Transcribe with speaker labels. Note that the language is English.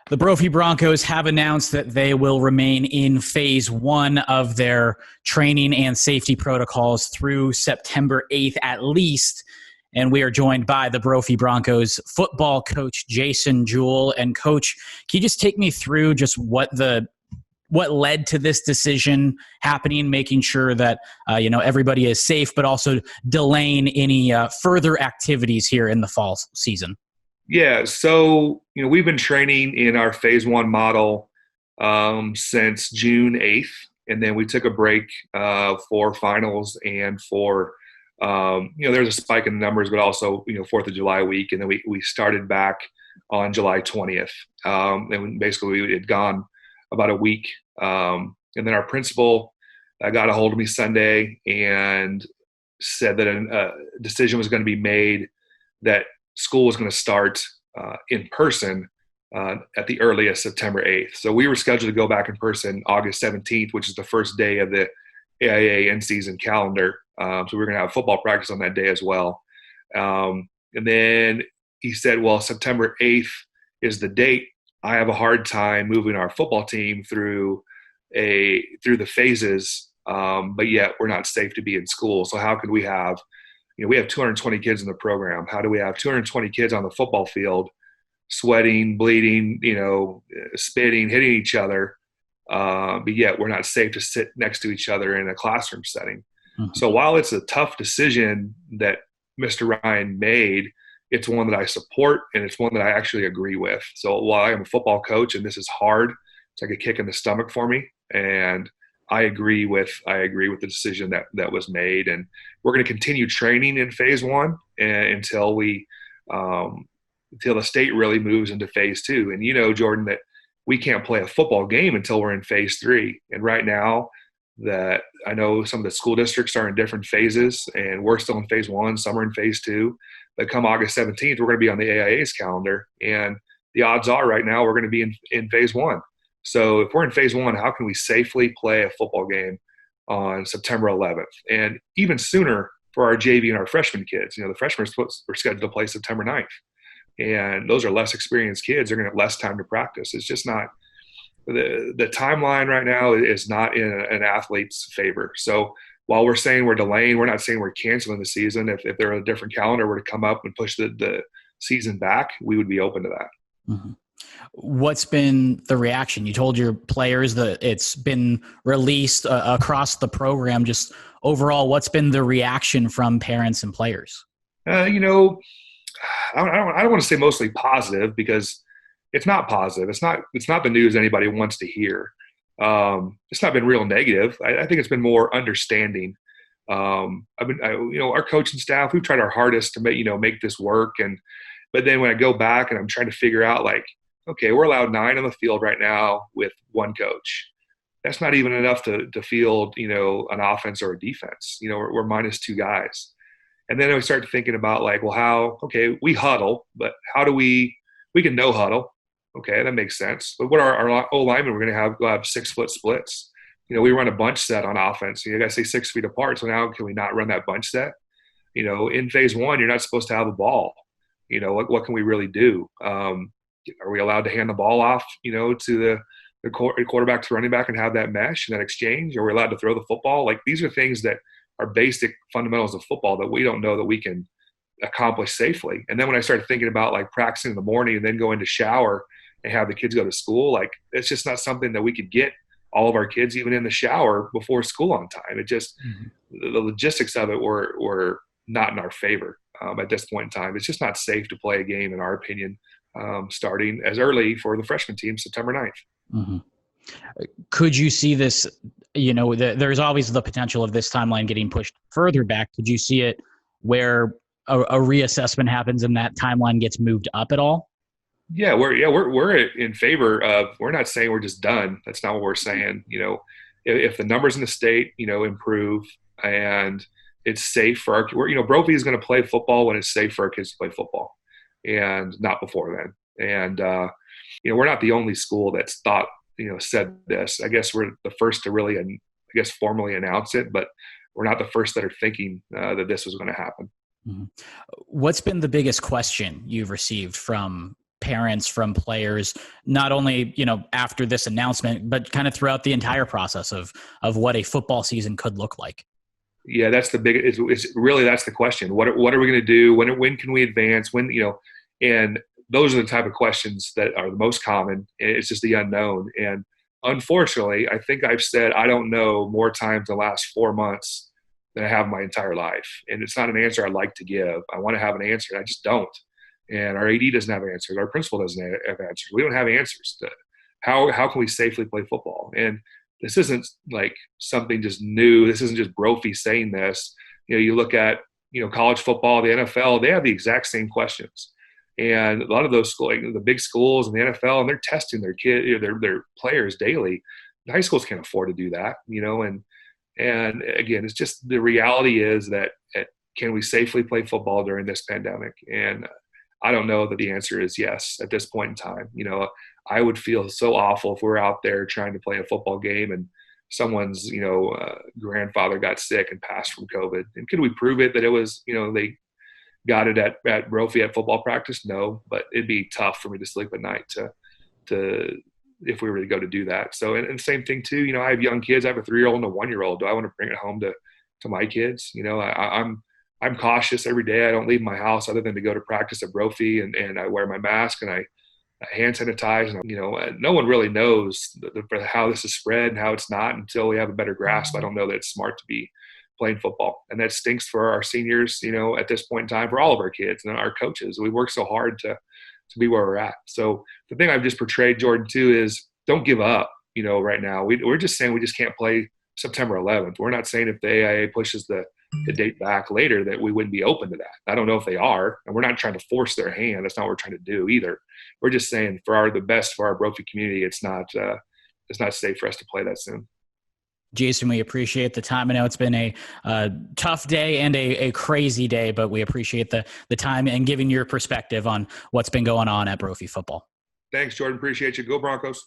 Speaker 1: The Brophy Broncos have announced that they will remain in phase one of their training and safety protocols through September 8th at least. And we are joined by the Brophy Broncos football coach, Jason Jewell. And coach, can you just take me through just what led to this decision happening, making sure that everybody is safe, but also delaying any further activities here in the fall season?
Speaker 2: Yeah, so we've been training in our phase one model since June 8th, and then we took a break for finals and for there's a spike in the numbers, but also 4th of July week, and then we started back on July 20th, and basically we had gone about a week, and then our principal got a hold of me Sunday and said that a decision was going to be made that school was going to start in person at the earliest September 8th. So we were scheduled to go back in person August 17th, which is the first day of the AIA in-season calendar. So we were going to have football practice on that day as well. And then he said, well, September 8th is the date. I have a hard time moving our football team through the phases, but yet we're not safe to be in school. So how could we have we have 220 kids in the program. How do we have 220 kids on the football field sweating, bleeding, spitting, hitting each other, but yet we're not safe to sit next to each other in a classroom setting? Mm-hmm. So while it's a tough decision that Mr. Ryan made, it's one that I support and it's one that I actually agree with. So while I am a football coach and this is hard, it's like a kick in the stomach for me. And I agree with the decision that was made, and we're going to continue training in phase one until the state really moves into phase two. And Jordan, that we can't play a football game until we're in phase three. And right now, that I know some of the school districts are in different phases, and we're still in phase one. Some are in phase two. But come August 17th, we're going to be on the AIA's calendar, and the odds are right now we're going to be in phase one. So if we're in phase one, how can we safely play a football game on September 11th? And even sooner for our JV and our freshman kids. The freshmen are scheduled to play September 9th. And those are less experienced kids. They're going to have less time to practice. It's just not – the timeline right now is not in an athlete's favor. So while we're saying we're delaying, we're not saying we're canceling the season. If there a different calendar were to come up and push the season back, we would be open to that.
Speaker 1: Mm-hmm. What's been the reaction? You told your players that it's been released across the program. Just overall, what's been the reaction from parents and players?
Speaker 2: I don't want to say mostly positive, because it's not positive. It's not the news anybody wants to hear. It's not been real negative. I think it's been more understanding. Our coaching staff, we've tried our hardest to make this work, but then when I go back and I'm trying to figure out, okay, we're allowed 9 on the field right now with one coach. That's not even enough to field, an offense or a defense. We're minus 2 guys. And then I start thinking about we huddle, but how do we can no huddle. Okay, that makes sense. But what are our O-linemen? We'll have 6-foot splits. We run a bunch set on offense. You got to stay 6 feet apart. So now can we not run that bunch set? In phase one, you're not supposed to have a ball. What can we really do? Are we allowed to hand the ball off, to the quarterback to running back and have that mesh and that exchange? Are we allowed to throw the football? These are things that are basic fundamentals of football that we don't know that we can accomplish safely. And then when I started thinking about practicing in the morning and then going to shower and have the kids go to school, it's just not something that we could get all of our kids even in the shower before school on time. It just, the logistics of it were not in our favor at this point in time. It's just not safe to play a game, in our opinion, starting as early for the freshman team, September 9th.
Speaker 1: Mm-hmm. Could you see this, there's always the potential of this timeline getting pushed further back. Could you see it where a reassessment happens and that timeline gets moved up at all?
Speaker 2: Yeah, we're in favor of, we're not saying we're just done. That's not what we're saying. If the numbers in the state, improve and it's safe for Brophy is going to play football when it's safe for our kids to play football, and not before then. And, we're not the only school that's said this. I guess we're the first to really, formally announce it, but we're not the first that are thinking that this was going to happen.
Speaker 1: Mm-hmm. What's been the biggest question you've received from parents, from players, not only, after this announcement, but kind of throughout the entire process of what a football season could look like?
Speaker 2: Yeah, that's the big. It's really, that's the question. What are we going to do? When can we advance? And those are the type of questions that are the most common. It's just the unknown. And unfortunately, I think I've said I don't know more times in the last 4 months than I have my entire life. And it's not an answer I like to give. I want to have an answer, and I just don't. And our AD doesn't have answers. Our principal doesn't have answers. We don't have answers to how can we safely play football. And this isn't like something just new. This isn't just Brophy saying this. You look at college football, the NFL, they have the exact same questions. And a lot of those schools, like the big schools and the NFL, and they're testing their their players daily. The high schools can't afford to do that, And again, it's just the reality is that can we safely play football during this pandemic? And I don't know that the answer is yes at this point in time. I would feel so awful if we're out there trying to play a football game and someone's grandfather got sick and passed from COVID. And could we prove it that it was they got it at Brophy at football practice? No, but it'd be tough for me to sleep at night to if we were to go to do that. So and same thing too. I have young kids. I have a 3-year-old and a 1-year-old. Do I want to bring it home to my kids? I'm cautious every day. I don't leave my house other than to go to practice at Brophy, and I wear my mask and I hand sanitize. And, no one really knows how this is spread and how it's not until we have a better grasp. I don't know that it's smart to be playing football, and that stinks for our seniors. At this point in time, for all of our kids and our coaches, we work so hard to be where we're at. So the thing I've just portrayed, Jordan, too, is don't give up. Right now we're just saying we just can't play September 11th. We're not saying if the AIA pushes the date back later that we wouldn't be open to that. I don't know if they are, and we're not trying to force their hand. That's not what we're trying to do either. We're just saying the best for our Brophy community, it's not safe for us to play that soon.
Speaker 1: Jason, we appreciate the time. I know it's been a tough day and a crazy day, but we appreciate the time and giving your perspective on what's been going on at Brophy football.
Speaker 2: Thanks, Jordan. Appreciate you. Go Broncos.